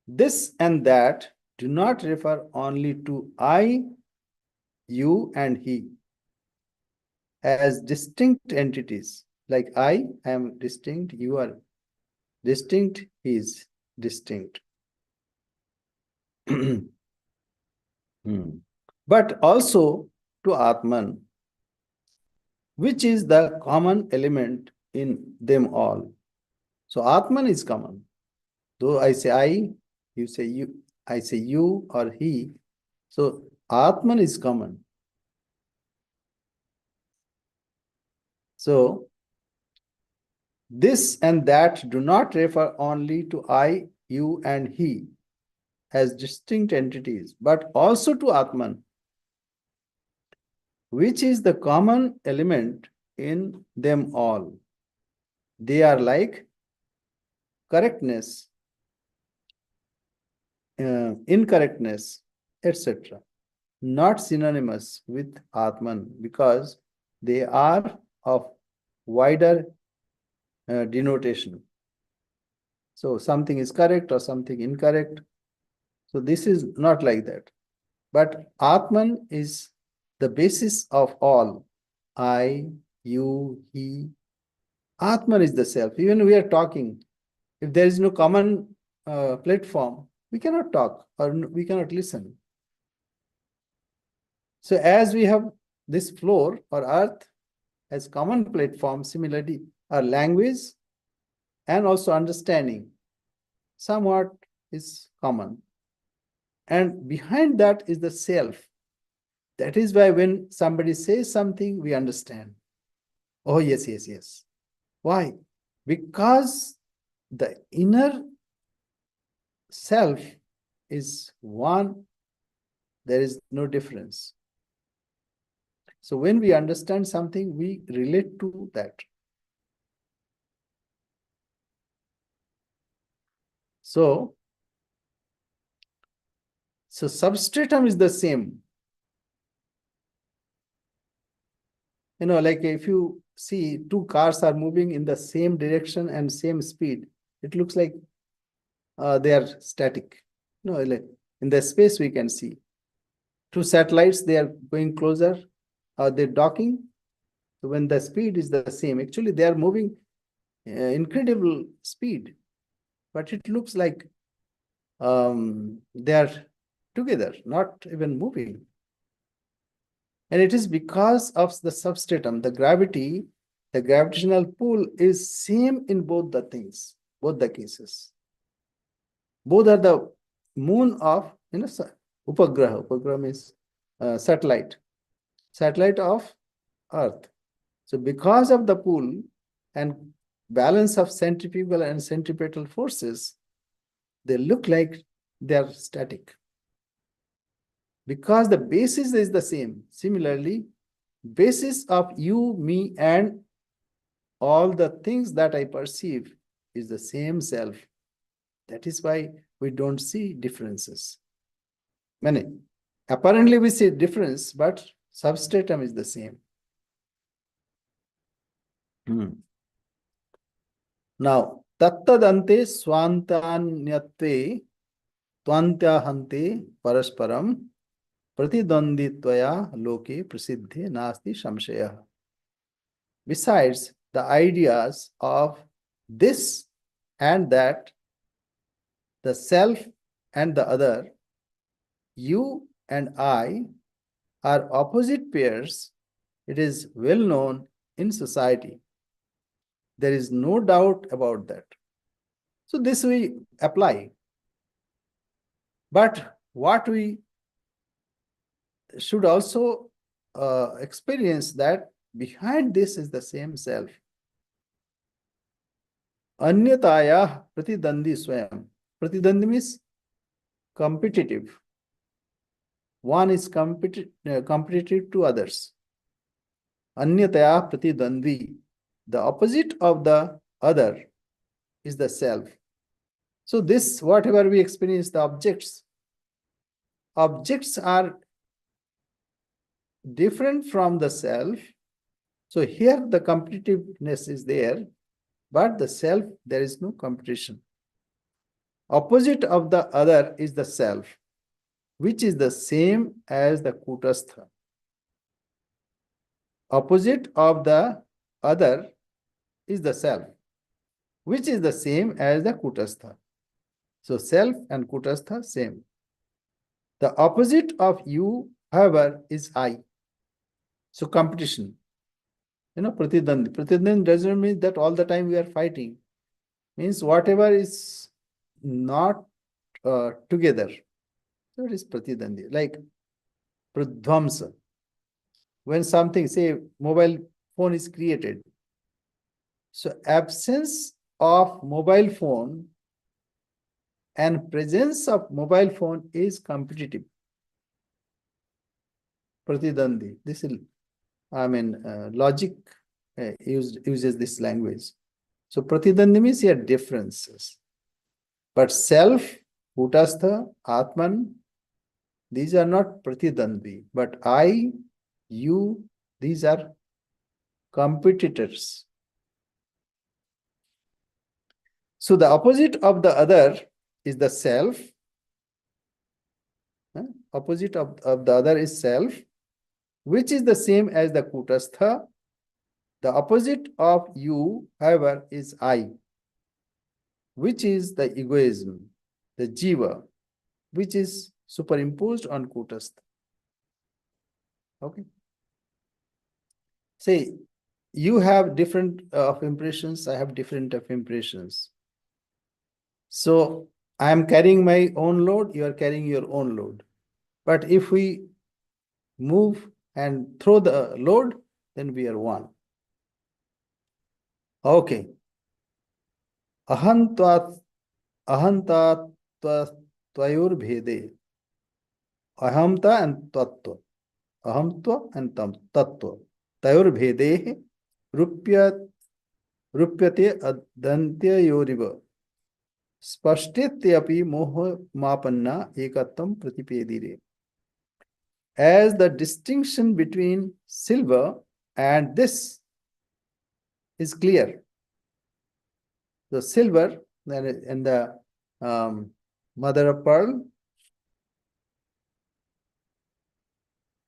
This and that do not refer only to I, you, and he as distinct entities. Like I am distinct, you are distinct, he is distinct. But also to Atman, which is the common element in them all. So Atman is common. Though I say I, you say you, I say you or he. So Atman is common. So this and that do not refer only to I, you, and he as distinct entities, but also to Atman, which is the common element in them all. They are like correctness, incorrectness, etc., not synonymous with Atman because they are of wider denotation. So something is correct or something incorrect. So this is not like that. But Atman is the basis of all. I, you, he. Atman is the self. Even we are talking, if there is no common platform, we cannot talk or we cannot listen. So as we have this floor or earth as common platform, similarly, our language and also understanding somewhat is common. And behind that is the self. That is why when somebody says something, we understand. Oh, yes, yes, yes. Why? Because the inner self is one, there is no difference. So when we understand something, we relate to that. So substratum is the same. Like if you see two cars are moving in the same direction and same speed, it looks like they are static. Like in the space we can see two satellites, they are going closer, they're docking. So when the speed is the same, actually they are moving incredible speed, but it looks like they are together, not even moving. And it is because of the substratum, the gravity, the gravitational pull is same in both the things, both the cases. Both are the moon of, upagraha. Upagraha means satellite of Earth. So because of the pull and balance of centrifugal and centripetal forces, they look like they are static. Because the basis is the same. Similarly, basis of you, me, and all the things that I perceive is the same self. That is why we don't see differences. Apparently we see difference, but substratum is the same. Now, tattadante swantanyatve tvantyahante parasparam pratidvanditvaya loke prasiddhe nasti samshaya. Besides, the ideas of this and that, the self and the other, you and I, are opposite pairs. It is well known in society. There is no doubt about that. So this we apply. But what we should also experience that behind this is the same self. Anyataya pratidandi swayam. Pratidandi means competitive. One is competitive to others. Anyataya pratidandi. The opposite of the other is the self. So this, whatever we experience, the objects are different from the self. So here the competitiveness is there, but the self, there is no competition. Opposite of the other is the self, which is the same as the kutastha. Opposite of the other is the self, which is the same as the kutastha. So self and kutastha same. The opposite of you, however, is I. So competition. Pratidandi. Pratidandi doesn't mean that all the time we are fighting. Means whatever is not together. So it is pratidandi. Like pradvamsa. When something, say, mobile phone is created. So absence of mobile phone and presence of mobile phone is competitive. Pratidandi. This is, logic uses this language. So pratidandi means here differences. But self, kutastha, atman, these are not pratidandi. But I, you, these are competitors. So the opposite of the other is the self. Opposite of the other is self, which is the same as the kutastha. The opposite of you, however, is I, which is the egoism, the jiva, which is superimposed on kutastha. Okay. Say, you have different of impressions, I have different of impressions. So I am carrying my own load, you are carrying your own load. But if we move and throw the load, then we are one. Okay. Ahantat tvayur bhede. Ahamta and tattva. Ahamtva and tattva. Tayur bhede rupyate adantya yoriva. Spashtityapi moha mapanna ekattam pratipedire. As the distinction between silver and this is clear. The silver and the mother of pearl,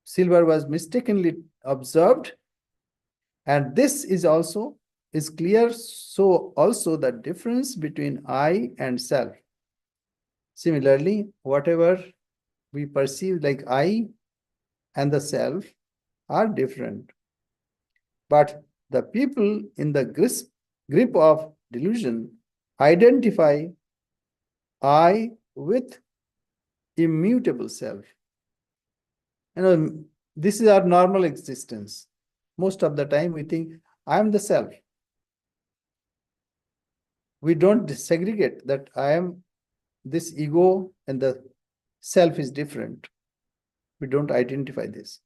silver was mistakenly observed, and this is also is clear. So also the difference between I and self. Similarly, whatever we perceive like I and the self are different. But the people in the grip of delusion identify I with immutable self. This is our normal existence. Most of the time we think I am the self. We don't segregate that I am this ego and the self is different. We don't identify this.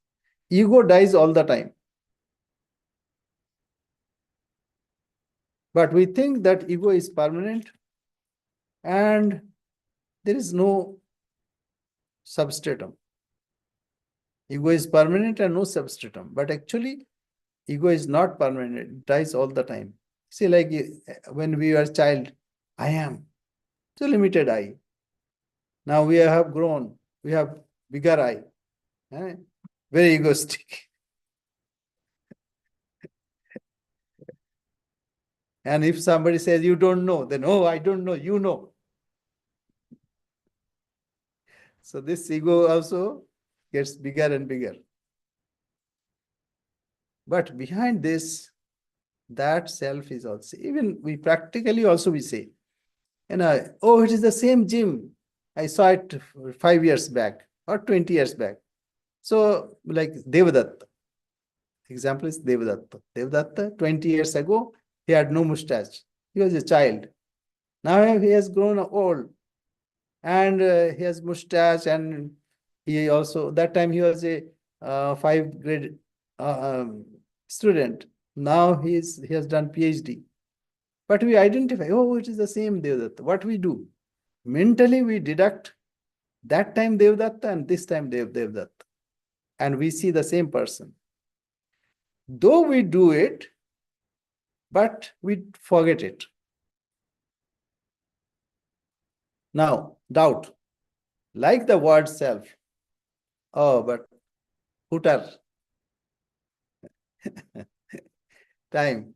Ego dies all the time. But we think that ego is permanent and there is no substratum. Ego is permanent and no substratum. But actually, ego is not permanent. It dies all the time. See, like when we were a child, I am. It's a limited I. Now we have grown. We have bigger I. Very egoistic. And if somebody says you don't know, then oh, I don't know, you know. So this ego also gets bigger and bigger. But behind this, that self is also, even we practically also we say, Oh, it is the same gym. I saw it 5 years back or 20 years back. So, like Devadatta. Example is Devadatta. Devadatta, 20 years ago, he had no mustache. He was a child. Now he has grown old and he has mustache, and he also, that time he was a five grade student. Now he has done PhD. But we identify, oh, it is the same Devadatta. What we do? Mentally, we deduct that time Devadatta and this time Devadatta. And we see the same person. Though we do it, but we forget it. Now, doubt. Like the word self. Oh, but hooter. Time.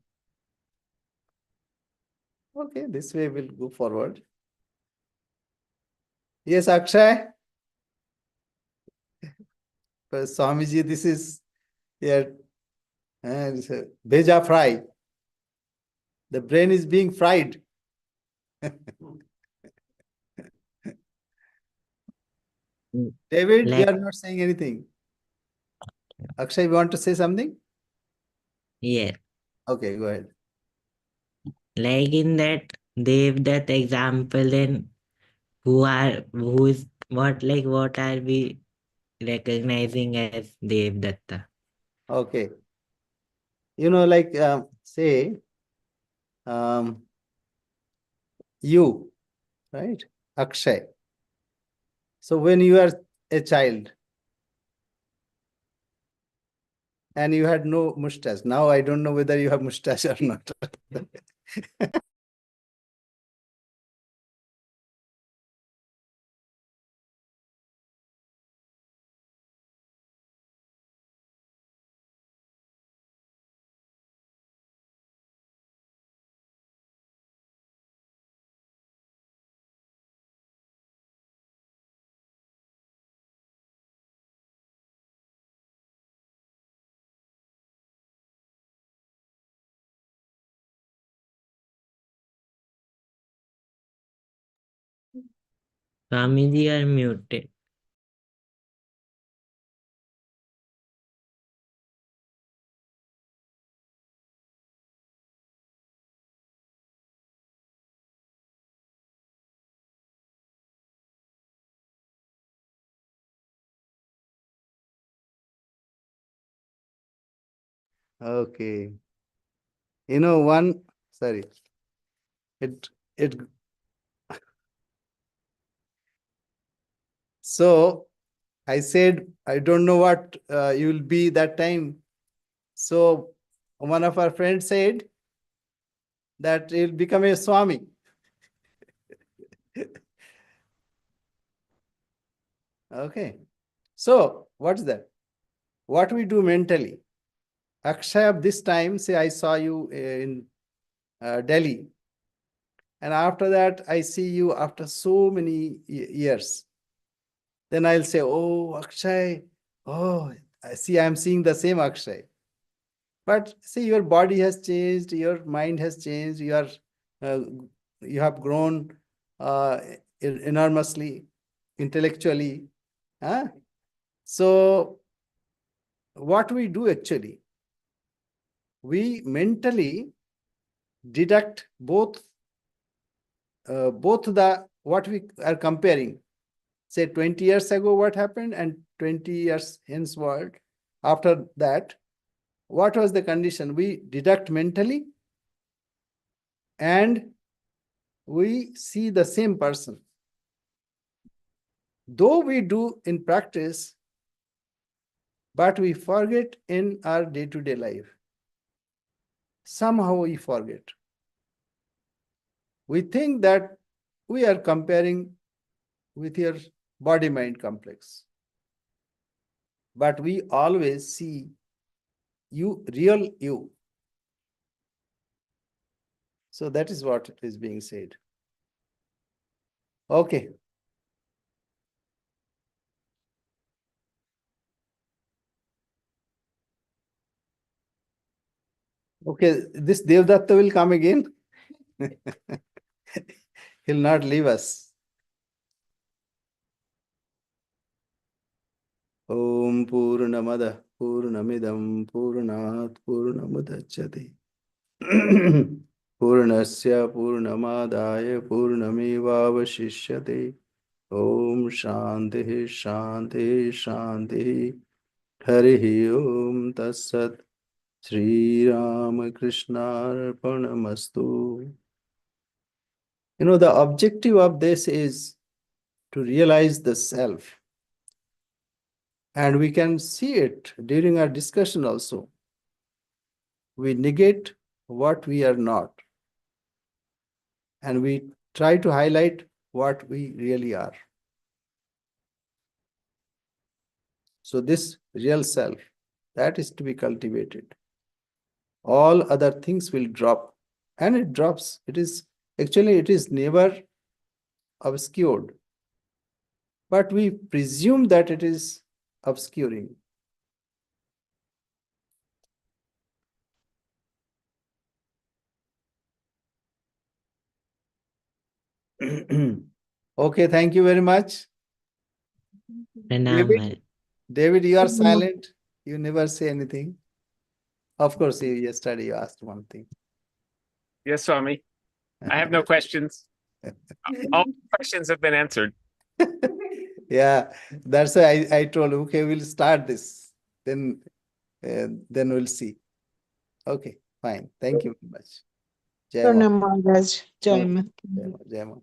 Okay, this way we'll go forward. Yes, Akshay. Swamiji, this is here. Beja fry. The brain is being fried. David, you Like, are not saying anything. Akshay, you want to say something? yeah, Okay, go ahead. like in that example, then who is what are we recognizing as Devdatta? Okay. Like say um, you, right? Akshay. So when you are a child and you had no mustache, now I don't know whether you have mustache or not. Swamiji are muted. Okay. Sorry, it it so I said I don't know what you will be that time. So one of our friends said that you'll become a Swami. Okay. So what's that? What we do mentally? Akshay of this time, say I saw you in Delhi, and after that I see you after so many years. Then I'll say, oh, Akshay, oh, I see I'm seeing the same Akshay. But see, your body has changed, your mind has changed, uh, you have grown uh, enormously, intellectually. Huh? So what we do actually, we mentally deduct both the what we are comparing. Say 20 years ago, what happened, and 20 years henceforward. After that, what was the condition? We deduct mentally and we see the same person. Though we do in practice, but we forget in our day-to-day life. Somehow we forget. We think that we are comparing with your body-mind complex. But we always see you, real you. So that is what is being said. Okay. Okay, this Devdatta will come again. He'll not leave us. Om Purnamada Purnamidam Purnat Purnamudachyate Purnasya Purnamadaya Purnamevavashishyate Om Shanti Shanti Shanti Harihi Om Tassat Sri Ramakrishna Arpanamastu. The objective of this is to realize the self. And we can see it during our discussion also. We negate what we are not. And we try to highlight what we really are. So this real self, that is to be cultivated. All other things will drop. And it drops. It is never obscured. But we presume that it is obscuring. Okay, thank you very much. Pranam. David, you are silent. You never say anything. Of course, yesterday you asked one thing. Yes, Swami. I have no questions. All questions have been answered. Yeah, that's why I told, okay, we'll start this. Then we'll see. Okay, fine. Thank you very much. Jai Ma. Pranam Maharaj. Jai Namaste. Mat. Jai Ma. Jai Ma.